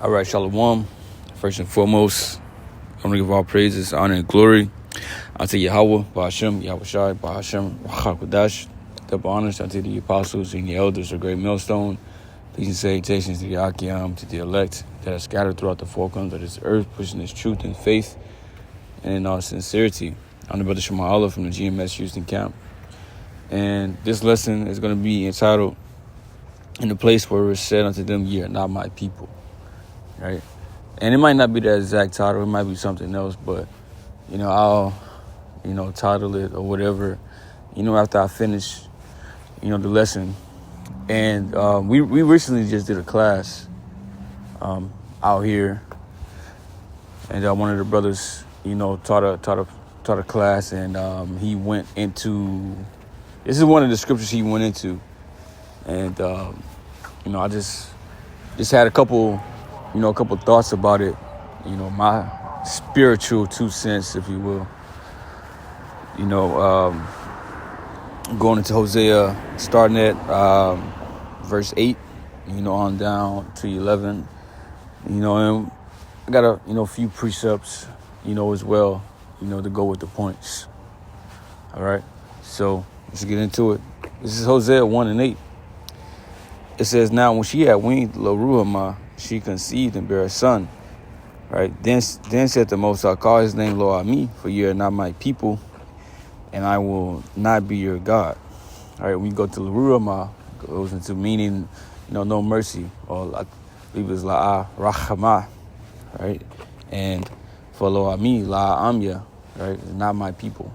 All right, Shalom. First and foremost, I'm going to give all praises, honor, and glory unto Yahweh, Ba'ashem, Yahweh Shai, Ba'ashem, Rachakadash. Double honors unto the apostles and the elders of Great Millstone. Peace and salutations to the Akim, to the elect that are scattered throughout the four corners of this earth, pushing this truth and faith and in all sincerity. I'm the brother Shema Allah from the GMS Houston camp. And this lesson is going to be entitled, In the Place Where It Said Unto Them, Ye Are Not My People. Right? And it might not be the exact title, it might be something else, but, I'll, title it or whatever, after I finish, the lesson. And we recently just did a class out here, and one of the brothers, taught a class, and he went into, this is one of the scriptures he went into, and, I just had a couple thoughts about it, my spiritual 2 cents, if you will. Going into Hosea, starting at verse 8, on down to 11, and I got a few precepts, as well, to go with the points. All right, so let's get into it. This is Hosea 1 and 8. It says, Now when she had weaned Lo-ruhamah, she conceived and bare a son. Right? Then said the Most High, Call his name Lo-ami, for ye are not my people, and I will not be your God. All right, when you go to Lo-ruhamah, it goes into meaning, no mercy, or I believe it's La'ah-rachamah, right? And for Lo-ami, La'ah-amya, right? Not my people.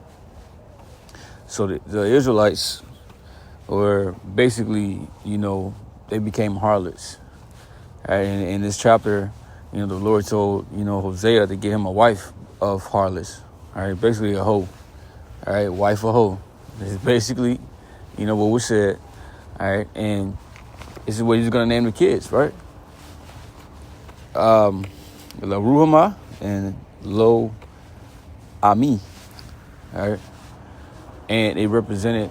So the Israelites were basically, they became harlots. Right? In this chapter, the Lord told, Hosea to get him a wife of harlots. All right, basically a hoe. All right, wife of hoe. This is basically, what was said. All right, and this is what he's going to name the kids, right? Lo-ruhamah and Lo-ami. All right, and it represented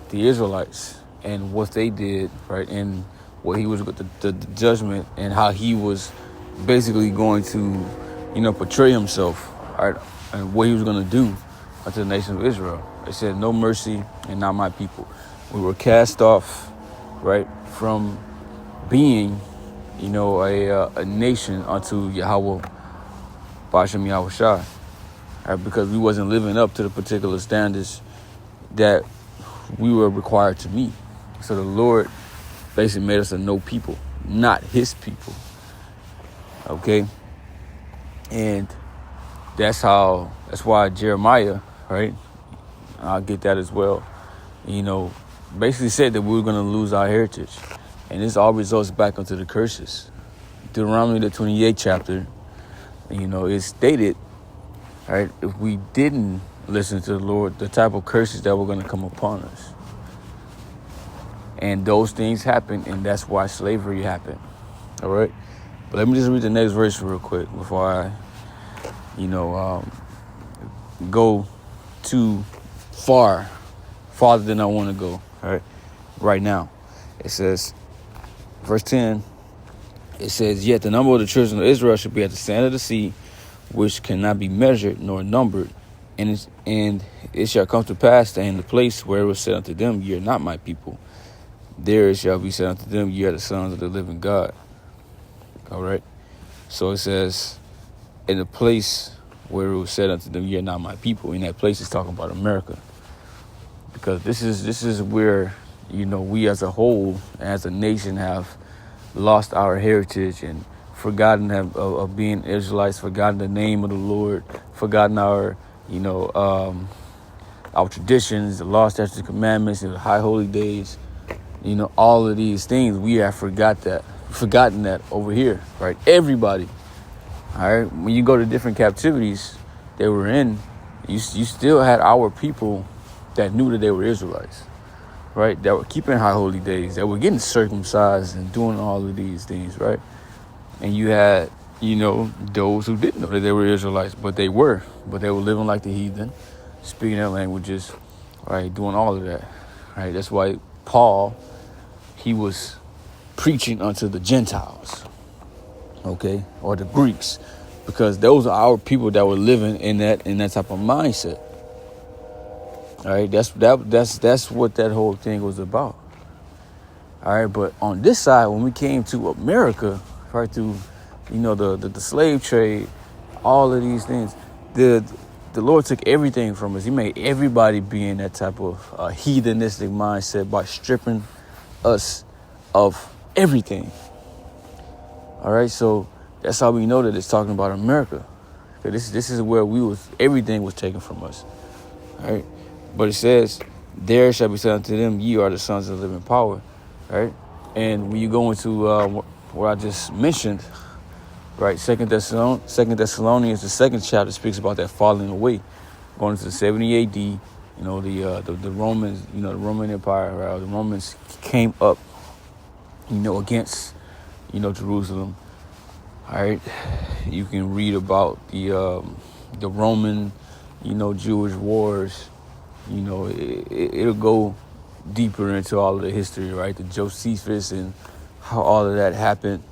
the Israelites and what they did, right? And what he was, the judgment, and how he was basically going to, portray himself, right? And what he was going to do unto the nation of Israel. It said, no mercy and not my people. We were cast off, right, from being, a nation unto Yahweh, Ba'ashem Yahweh Shai, right? Because we wasn't living up to the particular standards that we were required to meet. So the Lord basically made us a no people, not his people. Okay? And that's why Jeremiah, right? I'll get that as well. Basically said that we were going to lose our heritage. And this all results back into the curses. Deuteronomy, the 28th chapter, it stated, right, if we didn't listen to the Lord, the type of curses that were going to come upon us. And those things happened, and that's why slavery happened. All right? But let me just read the next verse real quick before I, go too farther than I want to go. All right? Right now. It says, verse 10, it says, Yet the number of the children of Israel should be at the sand of the sea, which cannot be measured nor numbered. And it shall come to pass that in the place where it was said unto them, Ye are not my people, there it shall be said unto them, Ye are the sons of the living God. All right. So it says, in the place where it was said unto them, Ye are not my people. In that place, it's talking about America, because this is where we as a whole, as a nation, have lost our heritage and forgotten of being Israelites, forgotten the name of the Lord, forgotten our traditions, the law, statutes, and commandments, the high holy days. All of these things, we have forgotten that over here, right? Everybody, all right? When you go to different captivities they were in, you still had our people that knew that they were Israelites, right? That were keeping high holy days, that were getting circumcised and doing all of these things, right? And you had, those who didn't know that they were Israelites, but they were living like the heathen, speaking their languages, right? Doing all of that, right? That's why Paul, he was preaching unto the Gentiles, okay, or the Greeks, because those are our people that were living in that type of mindset. All right, that's what that whole thing was about. All right, but on this side, when we came to America, right, through, the slave trade, all of these things, the Lord took everything from us. He made everybody be in that type of heathenistic mindset by stripping us of everything. All right, so that's how we know that it's talking about America. This is where everything was taken from us. All right, but it says, "There shall be said unto them, ye are the sons of the living power." Right, and when you go into what I just mentioned, right, Second Thessalonians, the second chapter, speaks about that falling away, going into the 70 A.D. The Romans, the Roman Empire, right? The Romans came up, against, Jerusalem. All right, you can read about the Roman, Jewish wars. It'll go deeper into all of the history, right? The Josephus and how all of that happened.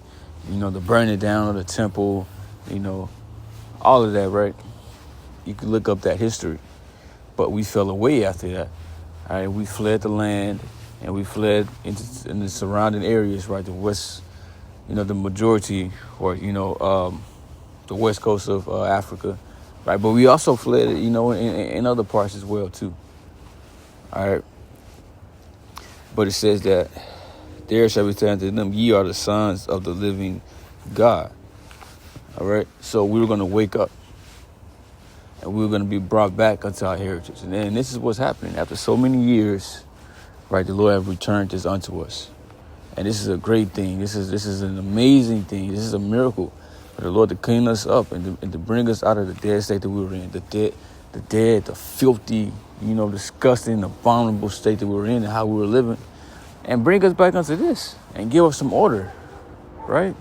The burning down of the temple. All of that, right? You can look up that history. But we fell away after that. All right, we fled the land, and we fled in the surrounding areas, right? The west, the majority, or the west coast of Africa, right? But we also fled, in other parts as well too. All right. But it says that there shall be said unto them, ye are the sons of the living God. All right. So we were going to wake up, and we were going to be brought back unto our heritage. And then this is what's happening. After so many years, right, the Lord have returned this unto us. And this is a great thing. This is an amazing thing. This is a miracle for the Lord to clean us up and to bring us out of the dead state that we were in. The filthy, disgusting, abominable state that we were in and how we were living. And bring us back unto this and give us some order, right?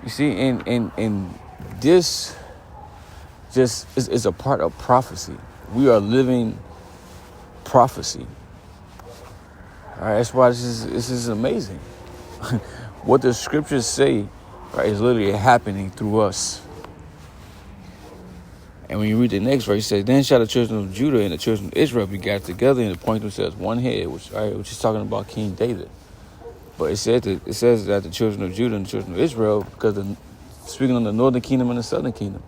You see, and this just is a part of prophecy. We are living prophecy. All right, that's why this is amazing. What the scriptures say, right, is literally happening through us. And when you read the next verse, it says, "Then shall the children of Judah and the children of Israel be gathered together and appoint themselves one head," which is talking about King David. But it says that the children of Judah and the children of Israel, because speaking on the northern kingdom and the southern kingdom.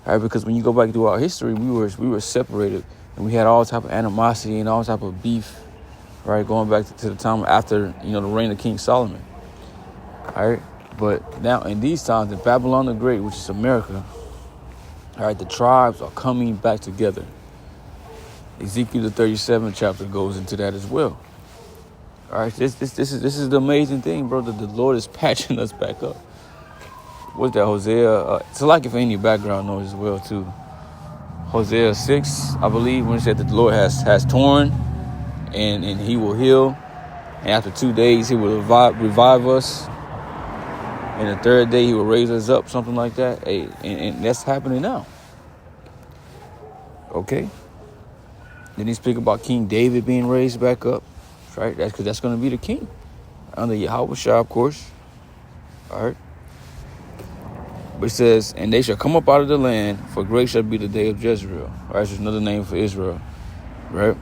All right, because when you go back through our history, we were separated, and we had all type of animosity and all type of beef, right, going back to the time after the reign of King Solomon. All right, but now in these times, in Babylon the Great, which is America, all right, the tribes are coming back together. Ezekiel the 37th chapter goes into that as well. All right, this is the amazing thing, bro. That the Lord is patching us back up. What's that, Hosea? It's like if any background noise as well too. Hosea 6, I believe, when it said that the Lord has torn, and He will heal, and after 2 days He will revive us. And the third day He will raise us up, something like that. Hey, and that's happening now. Okay. Then He speak about King David being raised back up, right? That's because that's going to be the king under Yahushua, of course. All right. But it says, "And they shall come up out of the land, for great shall be the day of Jezreel." All right, so it's another name for Israel, right?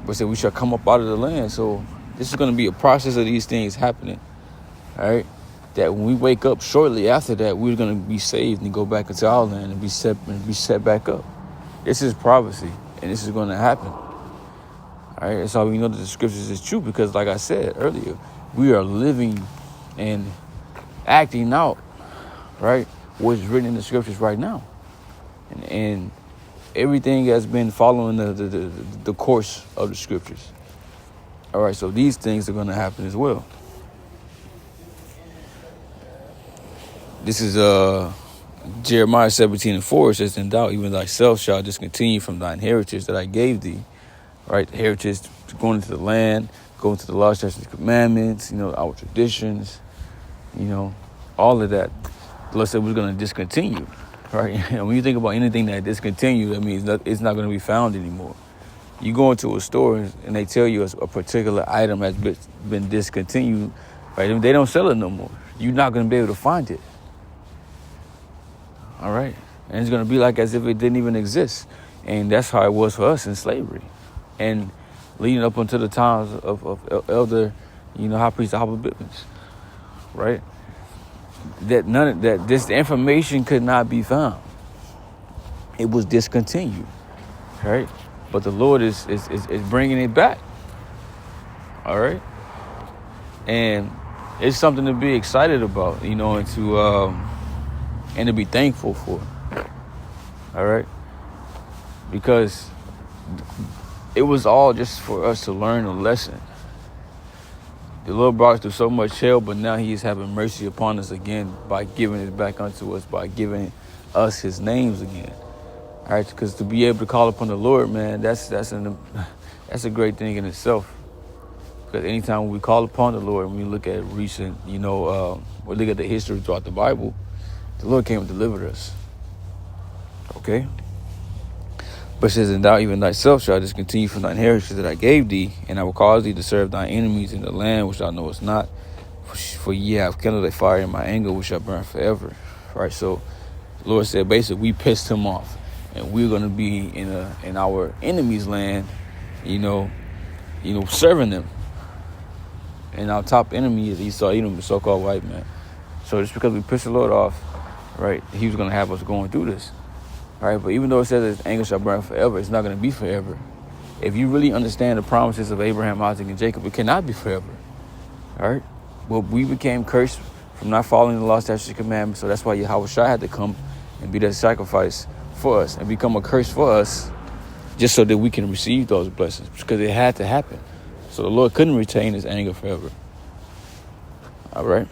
But it said we shall come up out of the land. So this is going to be a process of these things happening, all right? That when we wake up shortly after that, we're going to be saved and go back into our land and be set back up. This is prophecy, and this is going to happen. All right, that's how we know that the scriptures is true, because like I said earlier, we are living and acting out, right, what's written in the scriptures right now. And everything has been following the course of the scriptures. All right, so these things are going to happen as well. This is Jeremiah 17:4. It says, "In thou even thyself shall discontinue from thine heritage that I gave thee." Right, the heritage to going into the land, going to the law, statutes, and commandments, our traditions, all of that. The Lord said we're going to discontinue, right? And when you think about anything that discontinued, that means it's not going to be found anymore. You go into a store and they tell you a particular item has been discontinued, right? They don't sell it no more. you're not going to be able to find it. All right? And it's going to be like as if it didn't even exist. And that's how it was for us in slavery. And leading up until the times of Elder, High Priest Albert Bivens, right? That this information could not be found. It was discontinued, right? But the Lord is bringing it back, all right? And it's something to be excited about, and to be thankful for, all right? Because it was all just for us to learn a lesson. The Lord brought us through so much hell, but now he is having mercy upon us again by giving it back unto us, by giving us his names again. All right, because to be able to call upon the Lord, man, that's a great thing in itself. Because anytime we call upon the Lord, when we look at recent, we look at the history throughout the Bible, the Lord came and delivered us. Okay? But it says, and thou even thyself shalt discontinue from thine heritage that I gave thee, and I will cause thee to serve thine enemies in the land which thou knowest not. For ye have kindled a fire in my anger which shall burn forever. Right? So the Lord said, basically, we pissed him off. And we're going to be in our enemy's land, serving them. And our top enemy is Esau, Edom, the so-called white man. So just because we pissed the Lord off, right, he was going to have us going through this. All right, but even though it says his anger shall burn forever, it's not going to be forever. If you really understand the promises of Abraham, Isaac, and Jacob, it cannot be forever. All right? Well, we became cursed from not following the law, statutes, and commandments. So that's why Yahweh Shai had to come and be that sacrifice for us and become a curse for us, just so that we can receive those blessings, because it had to happen. So the Lord couldn't retain his anger forever. All right.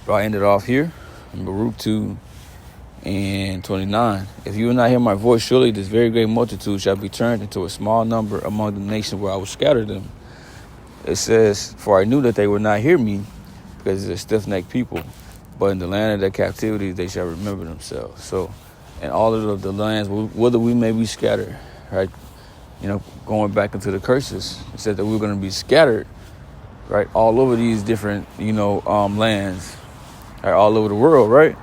But I ended off here in Baruch 2 and 29. If you will not hear my voice, surely this very great multitude shall be turned into a small number among the nations where I will scatter them. It says, for I knew that they would not hear me, because it's a stiff-necked people. But in the land of their captivity, they shall remember themselves. So, in all of the lands, whether we may be scattered, right? Going back into the curses, it said that we're going to be scattered, right? All over these different, lands, right? All over the world, right?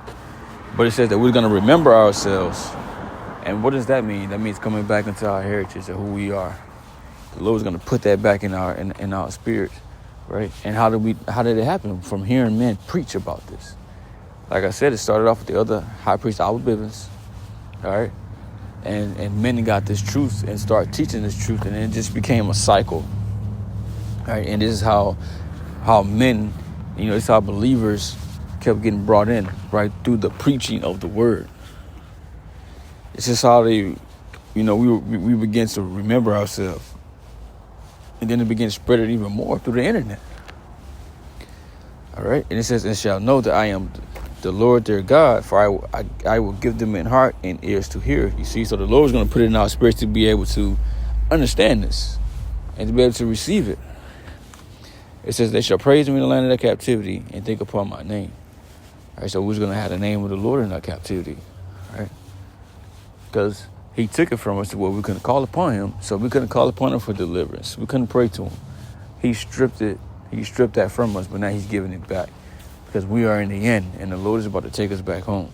But it says that we're going to remember ourselves. And what does that mean? That means coming back into our heritage of who we are. The Lord's going to put that back in our spirit, right? And how did it happen? From hearing men preach about this. Like I said, it started off with the other high priest, Albert Bivens, all right? And men got this truth and started teaching this truth, and it just became a cycle, all right? And this is how men, this is how believers kept getting brought in, right, through the preaching of the word. It's just how we begin to remember ourselves. And then it began to spread it even more through the internet. All right? And it says, and shall know that I am the Lord their God, for I will give them in heart and ears to hear. You see, so the Lord is going to put it in our spirits to be able to understand this and to be able to receive it. It says, they shall praise me in the land of their captivity and think upon my name. All right, so we're going to have the name of the Lord in our captivity, right? Because he took it from us to where we couldn't call upon him, so we couldn't call upon him for deliverance. We couldn't pray to him. He stripped that from us, but now he's giving it back. Because we are in the end, and the Lord is about to take us back home.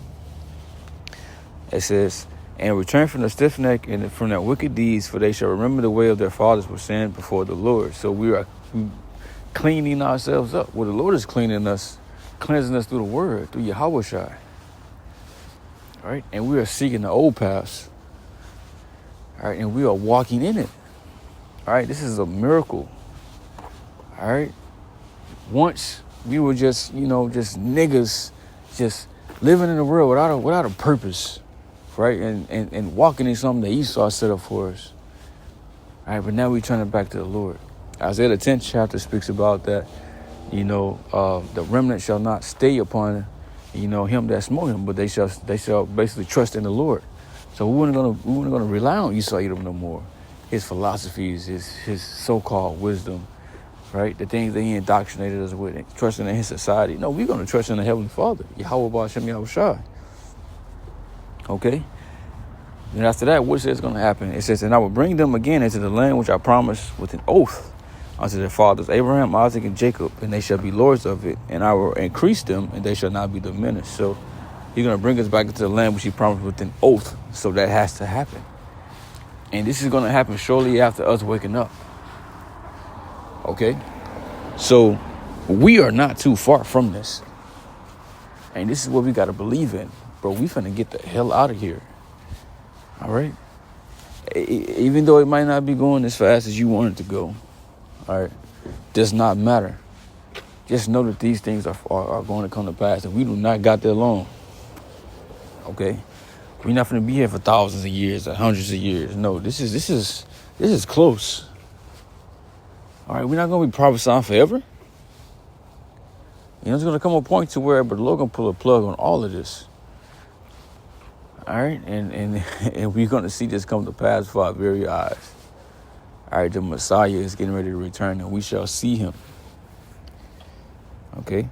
It says, and return from the stiff neck and from their wicked deeds, for they shall remember the way of their fathers were sinned before the Lord. So we are cleaning ourselves up. Well, the Lord is cleansing us through the word, through Yahweh Shai. All right? And we are seeking the old paths. All right? And we are walking in it. All right? This is a miracle. All right? Once we were just niggas, just living in the world without a purpose, right? And walking in something that Esau set up for us. All right, but now we turn it back to the Lord. Isaiah the 10th chapter speaks about that, the remnant shall not stay upon, him that smote him, but they shall basically trust in the Lord. So we weren't gonna rely on Esau Edom no more. His philosophies, his so-called wisdom. Right? The things that he indoctrinated us with, trusting in his society. No, we're going to trust in the Heavenly Father, Yahweh Ba'ashem Yahweh Shai. Okay? And after that, what is going to happen? It says, and I will bring them again into the land which I promised with an oath unto their fathers, Abraham, Isaac, and Jacob, and they shall be lords of it, and I will increase them, and they shall not be diminished. So he's going to bring us back into the land which he promised with an oath. So that has to happen. And this is going to happen shortly after us waking up. Okay? So we are not too far from this. And this is what we got to believe in. Bro, we finna get the hell out of here. All right? Even though it might not be going as fast as you want it to go. All right? Does not matter. Just know that these things are going to come to pass. And we do not got that long. Okay? We're not going to be here for thousands of years or hundreds of years. No, this is close. All right? We're not going to be prophesying forever. You know, it's going to come a point to where Brother Logan pull a plug on all of this. All right? And we're going to see this come to pass before our very eyes. All right? The Messiah is getting ready to return, and we shall see him. Okay?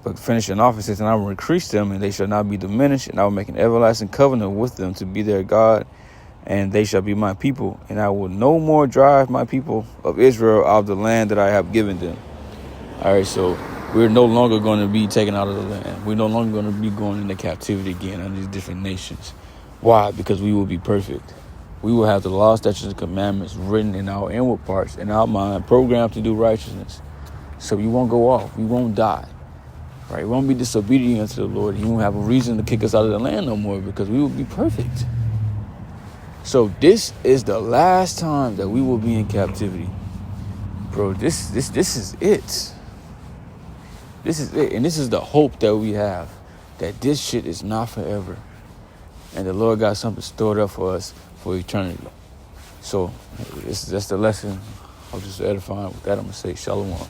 But finishing off, it says, and I will increase them, and they shall not be diminished, and I will make an everlasting covenant with them to be their God, and they shall be my people, and I will no more drive my people of Israel out of the land that I have given them. All right, so we're no longer going to be taken out of the land. We're no longer going to be going into captivity again under these different nations. Why? Because we will be perfect. We will have the law, statutes, and commandments written in our inward parts, in our mind, programmed to do righteousness. So you won't go off. We won't die. Right? We won't be disobedient to the Lord. He won't have a reason to kick us out of the land no more because we will be perfect. So this is the last time that we will be in captivity. Bro, this is it. This is it. And this is the hope that we have, that this shit is not forever. And the Lord got something stored up for us for eternity. So that's the lesson. I'm just edifying with that. I'm going to say shalom.